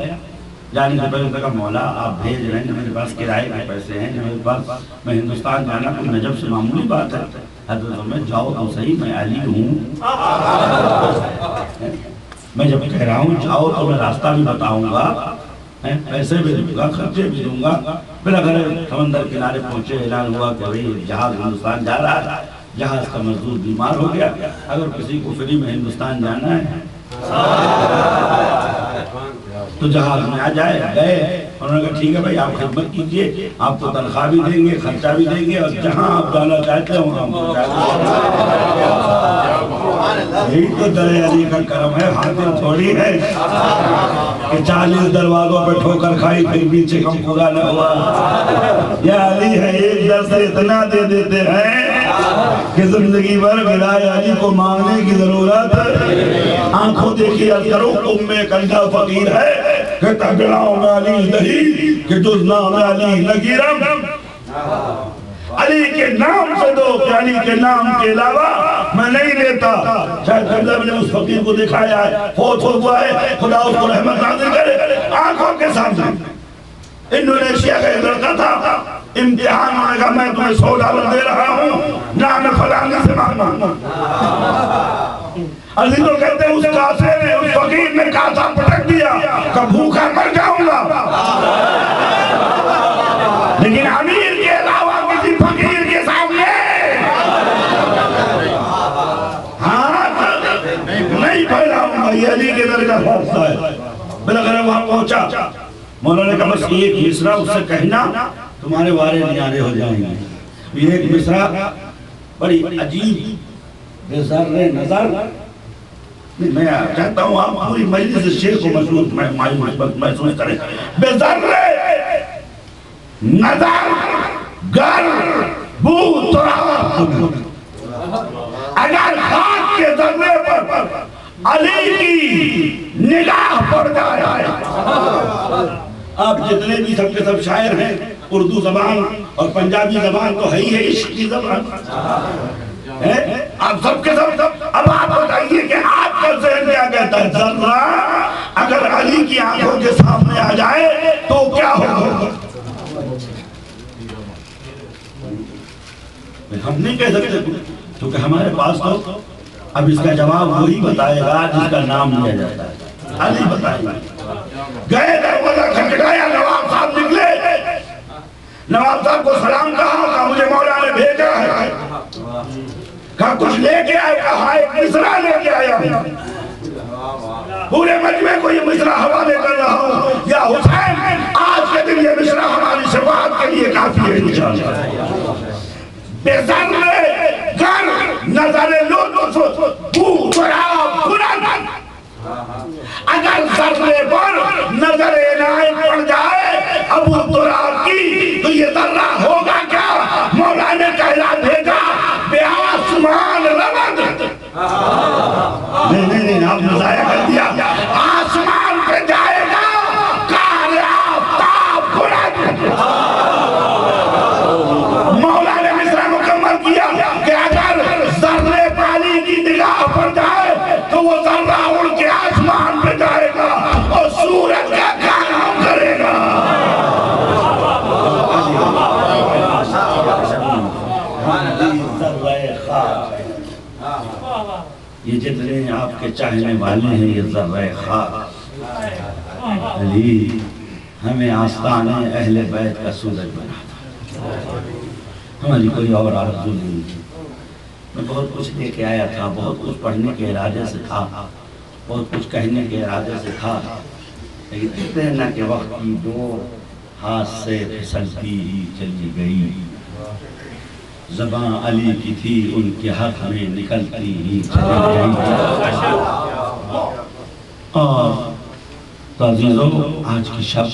جانے سے پہلے کہا مولا آپ بھیج رہے ہیں، میرے پاس کرائے کے پیسے ہیں، میرے پاس میں ہندوستان جانا کوئی نجب سے معمولی بات ہے۔ حضرت میں جاؤ تو صحیح، میں علی ہوں، میں جب کہہ رہا ہوں جاؤ تو میں راستہ بھی بتاؤں گا، پیسے بھی دوں گا، خرچے بھی دوں گا۔ پھر اگر سمندر کنارے پہنچے، اعلان ہوا کہ بھئی جہاز ہندوستان جا رہا ہے، جہاز کا مزدور بیمار ہو گیا، اگر کسی کو فری میں ہندوستان جانا ہے تو جہاز میں آ جائے۔ گئے، انہوں نے کہا ٹھیک ہے بھائی آپ خدمت کیجئے، آپ کو تنخواہ بھی دیں گے، خرچہ بھی دیں گے، اور جہاں آپ جانا چاہتے ہیں وہاں یہی تو در علی کا کرم ہے، حاضر تھوڑی ہے کہ 40 دروازوں پہ ٹھوکر کھائی پھر بھی چکم پورا نہ ہوا۔ یہ علی ہے، ایک در سے اتنا دے دیتے ہیں کہ زندگی بھر ولائے علی کو مانگنے کی ضرورت۔ آنکھوں دیکھی عرض کرو ام کنڈا فقیر ہے کہ تگڑاؤں میں علی نہیں کہ جز نام علی نگیرم۔ علی کے نام سے دو کہ علی کے نام کے علاوہ میں نہیں لیتا۔ شاید قبلہ نے اس فقیر کو دکھایا ہے، فوت ہوا ہے، خدا اس کو رحمت نازل کرے۔ آنکھوں کے سامنے انڈونیشیا کا ایک لڑکا تھا، امتحان ہونے کا میں تمہیں $100 دے رہا ہوں، نام فلانی سے مانگنا۔ عزیزوں کہتے ہیں اس کاسے نے، اس فقیر نے کاسا پٹک دیا کہ بھوکا مر جاؤں گا، لیکن امیر کے علاوہ کسی فقیر کے سامنے ہاتھ نہیں پھیلاؤں گا۔ یہ علی کے در کا فیصلہ ہے۔ بلاخر وہاں پہنچا، مولا نے کہا بس ایک مصرع اس سے کہنا تمہارے وارے نیارے ہو جائیں گے۔ یہ ایک مصرع بڑی عجیب بزر نظر، میں چاہتا ہوں آپ پوری مجلس شیخ کو محسوس کریں۔ بزر نظر گر بو تراب، اگر خاک کے ذرے پر علی کی نگاہ پڑ جائے۔ آپ جتنے بھی سب کے سب شاعر ہیں، اردو زبان اور پنجابی زبان تو ہے ہی ہے عشق کی زبان، آپ سب کے سب اب آپ بتائیے کہ آپ کا ذہن کیا کہتا ہے؟ ذرہ اگر علی کی آنکھوں کے سامنے آ جائے تو کیا ہوگا؟ ہم نہیں کہہ سکتے کیونکہ ہمارے پاس تو اب اس کا جواب وہی بتائے گا جس کا نام لیا جاتا ہے، علی بتائے گا۔ گئے دروازہ کھٹکھٹایا، نواب صاحب نکلے، نواب صاحب کو سلام کہا، مجھے مولا نے بھیجا ہے، کہا کچھ لے کے آئے، کہا ایک مصرع لے کے آیا ہوں، پورے مجمع کو یہ مصرع حوالے کر رہا ہوں، یا حسین آج کے دن یہ مصرع ہماری شفاعت کے لیے کافی ہے انشاءاللہ۔ بزر گر نظر لطف بو تراب بلند، اگر ذرے پر نظر عنایت پڑ جائے ابو تراب کی تو یہ ذرہ ہوگا کیا؟ مولا نے کہلا بھیجا بے آسمان رمد۔ نہیں آپ نے ضائع کر دیا، آسمان پہ جائے گا کار آفتاب بلند۔ مولا نے مصرع مکمل کیا کہ اگر ذرے پر علی کی نگاہ پڑ جائے تو وہ ذرہ اڑ کے آسمان پہ جائے گا اور سورج کا کے چاہنے والے ہیں یہ ذرہ خاک. علی ہمیں آستان اہل بیت کا سورج بنا تھا، ہماری کوئی اور آرزو نہیں تھی. میں بہت کچھ لے کے آیا تھا، بہت کچھ پڑھنے کے ارادے سے تھا، بہت کچھ کہنے کے ارادے سے تھا، لیکن اتنے نہ کہ وقت کی دو ہاتھ سے پھسلتی ہی چلی گئی. زبان علی کی تھی ان کے حق میں نکلتی ہی چلی گئی. اور عزیزو آج کی شب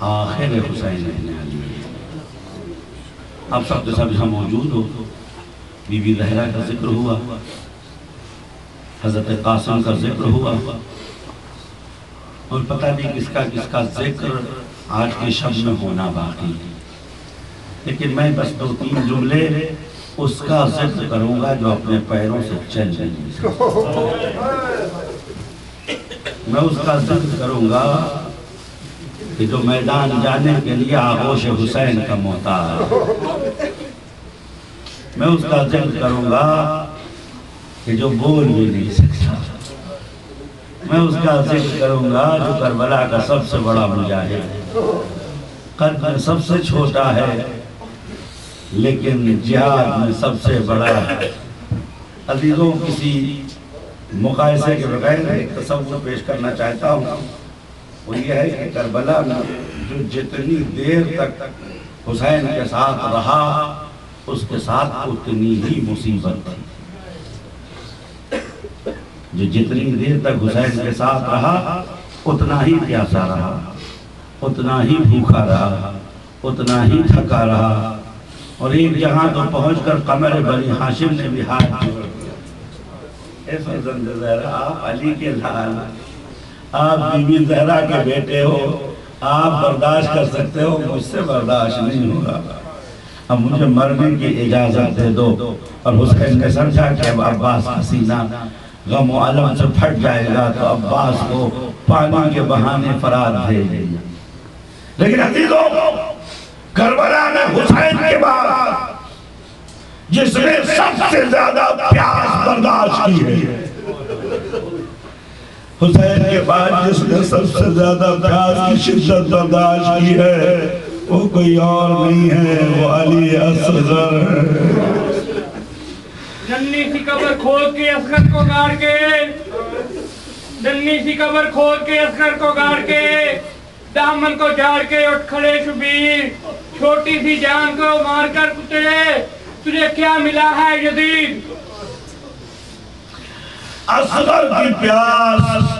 آخر حسین ابن علی. آپ سب کے سب یہاں موجود ہو. بی بی زہرا کا ذکر ہوا، حضرت قاسم کا ذکر ہوا، اور پتہ نہیں کس کا ذکر آج کے شب میں ہونا باقی ہے. لیکن میں بس 2-3 جملے اس کا ذکر کروں گا جو اپنے پیروں سے چل رہی. میں اس کا ذکر کروں گا کہ جو میدان جانے کے لیے آغوش حسین کا محتاج. میں اس کا ذکر کروں گا کہ جو بول بھی نہیں سکتا. میں اس کا ذکر کروں گا جو کربلا کا سب سے بڑا مجاہد، قد میں سب سے چھوٹا ہے لیکن جہاد میں سب سے بڑا ہے. عزیزوں کسی مقایسے کے بغیر ایک تصور پیش کرنا چاہتا ہوں، وہ یہ ہے کہ کربلا میں جو جتنی دیر تک حسین کے ساتھ رہا اس کے ساتھ اتنی ہی مصیبت تھی. جو جتنی دیر تک حسین کے ساتھ رہا اتنا ہی پیاسا رہا، اتنا ہی بھوکا رہا، اتنا ہی تھکا رہا. اور ایک جہاں تو پہنچ کر قمر بنی ہاشم نے بھی ہاتھ جوڑ دیا. اے فرزند زہرا، آپ علی کے لال، آپ بی بی زہرا کے بیٹے ہو، آپ برداشت کر سکتے ہو، مجھ سے برداشت نہیں ہوگا. اب مجھے مرنے کی اجازت دے دو. اور حسین نے سمجھا کہ اب عباس کا سینہ غم و علم سے پھٹ جائے گا تو عباس کو پانی کے بہانے فرات بھیج دیا. لیکن عزیزوں کربلا میں حسین کے بعد جس نے سب سے زیادہ پیاس برداشت کی ہے، حسین کے بعد جس نے سب سے زیادہ پیاس کی شدت برداشت کی ہے وہ کوئی اور نہیں ہے، وہ علی اصغر. ننھی سی قبر کھود کے اصغر کو گاڑ کے، ننھی سی قبر کھود کے اصغر کو گاڑ کے، دامن کو جاڑ کے اٹھ کھڑے شبیر، چھوٹی سی جان کو مار کر کتے، تجھے کیا ملا ہے یزید؟ اصغر کی پیاس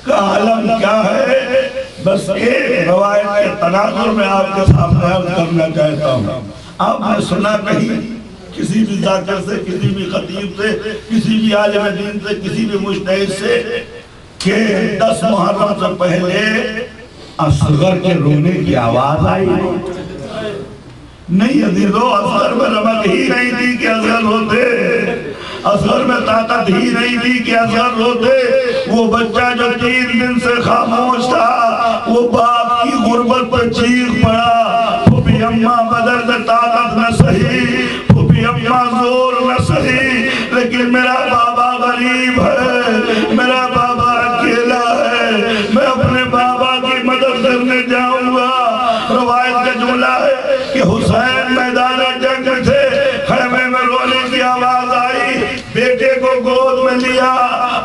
کا عالم کیا ہے؟ بس ایک روایت کے تناظر میں آپ کے سامنے عرض کرنا چاہتا ہوں. آپ نے سنا کہیں کسی بھی ذاکر سے، کسی بھی خطیب سے، کسی بھی عالم دین سے، کسی بھی مجتہد سے کہ 10 محرم سے پہلے اصغر کے رونے کی آواز آئی؟ نہیں عزیزو، اصغر میں رمق ہی نہیں تھی کہ اصغر روتے، اصغر میں طاقت ہی نہیں تھی کہ اصغر روتے. وہ بچہ جو 3 دن سے خاموش تھا وہ باپ کی غربت پر چیخ پڑا، پھوپھی اماں بدر سے طاقت نہ سہی، پھوپھی اماں زور نہ سہی، لیکن میرا بابا غریب ہے، میرا بابا اکیلا ہے، میں اپنے بابا کی مدد کرنے جاؤں گا. روایت کا جملہ ہے کہ حسین میدان جنگ تھے، خیمے میں رونے کی آواز آئی، بیٹے کو گود میں لیا،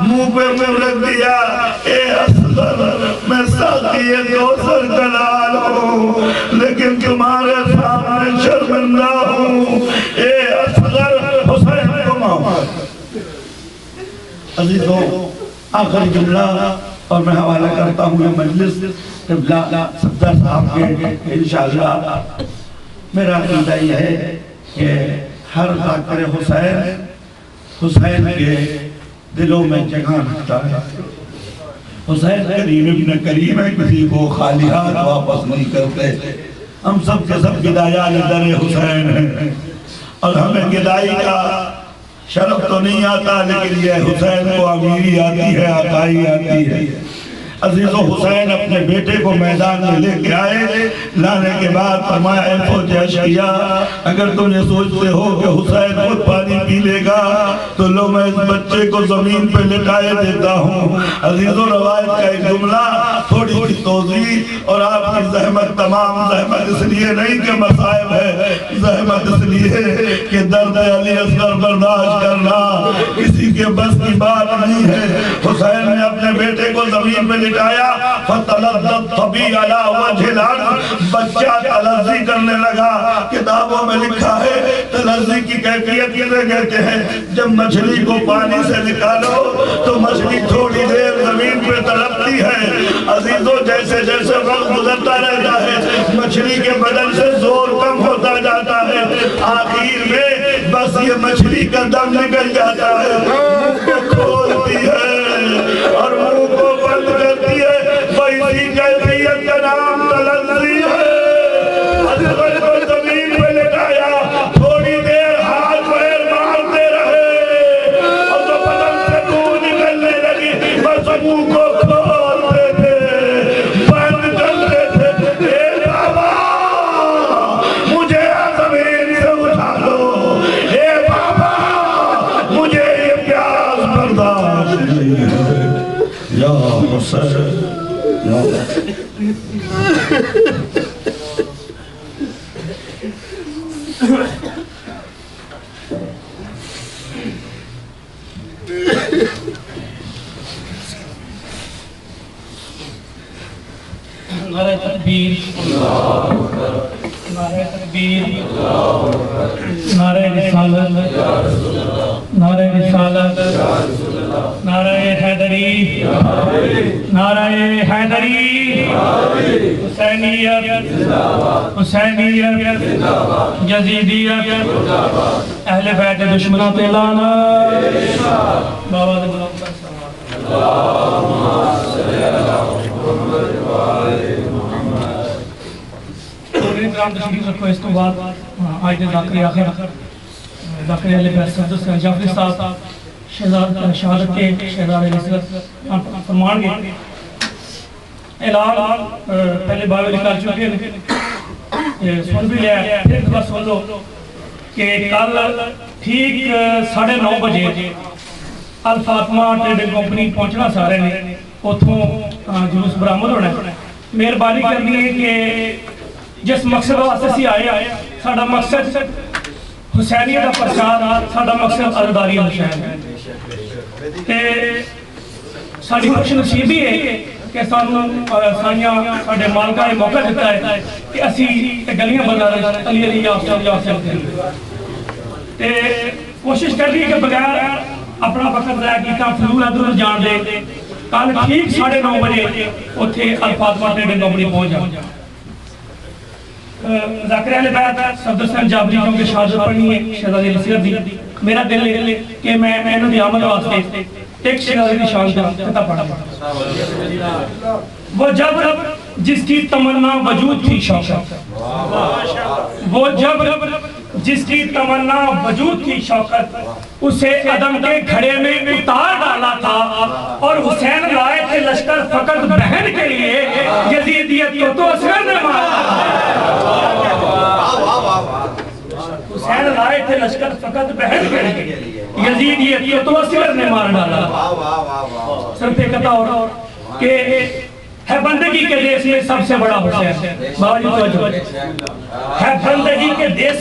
منہ پہ منہ رکھ دیا. اے اصغر، میں ساقی کوثر کا لال ہوں لیکن تمہارے سامنے شرمندہ ہوں. اے اصغر، حسین کو معاف. عزیزوں آخری جملہ اور میں حوالہ کرتا ہوں یہ مجلس قبلہ صفدر صاحب کے. انشاءاللہ میرا عقیدہ یہ ہے کہ ہر ذاکر حسین کے دلوں میں جگہ رکھتا ہے. حسین کریم ابن کریم ہے، کسی کو خالی ہاتھ واپس نہیں کرتے. ہم سب کے سب گدایان در حسین ہیں اور ہمیں گدائی کا شرف تو نہیں آتا، لیکن یہ حسین کو امیری آتی ہے، آقائی آتی ہے. عزیز و حسین اپنے بیٹے کو میدان میں لے کے آئے، لانے کے بعد فرمایا اے فوج اشقیا، اگر تم یہ سوچتے ہو کہ حسین خود پانی پی لے گا تو لو میں اس بچے کو زمین پہ لٹائے دیتا ہوں۔ عزیز و روایت کا ایک جملہ، تھوڑی سی توضیح، اور آپ کی زحمت تمام زحمت اس لیے نہیں کہ مصائب ہے، زحمت اس لیے کہ درد علی اصغر برداشت کرنا کسی کے بس کی بات نہیں ہے۔ حسین نے اپنے بیٹے کو زمین پہ لٹایا، فَتَلَذَّتْ طَبِي عَلَى وَجْهِ الْأَرْضِ، بچہ تلذی کرنے لگا۔ کتابوں میں لکھا ہے تلذی کی کیفیت کسے کہتے ہیں؟ جب مچھلی کو پانی سے نکالو تو مچھلی تھوڑی دیر زمین پہ تڑپتی ہے۔ عزیزو جیسے جیسے وقت گزرتا رہتا ہے مچھلی کے بدن سے زور کم ہوتا جاتا ہے، آخر میں بس یہ مچھلی کا دم نکل جاتا ہے، منہ کو کھولتی ہے اور منہ کو بند کرتی ہے۔ ویسی کیفیت کا نام تلذی ہے۔ اصغر کو زمین پہ لٹایا، تھوڑی دیر ہاتھ پیر مارتے رہے اور تو بدن سے دور نکلنے لگی، بس منہ کو کھولتے تھے، بند کرتے تھے۔ اے بابا مجھے زمین سے اٹھا لو، اے بابا مجھے یہ پیاس برداشت نہیں ہے۔ یا حسین یا نعرہ تکبیر، نعرہ تکبیر، نعرہ رسالت، نعرہ رسالت، نعرہ حیدری، نعرہ حیدری، حسینیت، حسینیت، یزیدیت، اہل بیت دشمنوں پہ لعنت۔ بابا دے غلام پر احترام تشریف رکھو۔ اس تو بعد آج دے ذاکر آخر ذاکر اہل بیت صدر سے جعفری صاحب شہادت کے شہدار رسالت فرمان گے۔ اعلان پہلے بابے نکال چکے ہیں، سن بھی لیا ہے، پھر دفعہ سن لو کہ کل ٹھیک 9:30 بجے الفاطمہ ٹریڈنگ کمپنی پہنچنا سارے نے، اتھوں جلوس برآمد ہونا ہے۔ مہربانی کرنی ہے کہ جس مقصد واسطے سی آئے ساڈا مقصد حسینیت کا پرچار، ساڈا مقصد عزاداری حسین ہے۔ تے ساڈی خوش نصیبی ہے کہ سانوں سائیاں ساڈے مالکاں نے موقع دیتا ہے کہ اسی گلیاں بازار علی علی یا حسین تے کوشش کر رہی ہے کہ بغیر اپنا وقت ضائع کیتا فضول ادھر جان دے، کل ٹھیک 9:30 بجے اتھے الفاطمہ ٹریڈنگ کمپنی پہنچ جا۔ ذاکر اہل بیت صدر حسین جابری کیونکہ شہادت پڑھنی ہے شہزادی نصیرت دی، میرا دل ہے کہ میں انہوں دی آمد واسطے ایک شہزادی دی شان کا خطہ پڑھا۔ وہ جب جس کی تمنا وجود تھی شوکت، وہ جب جس کی تمنا وجود تھی شوکت، اسے عدم کے گھڑے میں اتار ڈالا تھا، اور حسین لائے تھے لشکر فقط بہن کے لیے، یزیدیت کو تو اصغر نے مارا۔ حسین لائے تھے لشکر فقط بہن کے لیے، یزیدیت کو تو اصغر نے مار ڈالا۔ صرف ایک عطا اور کہ ہے بندگی کے دیس میں سب سے بڑا حسین، باوجود ہے بندگی کے دیس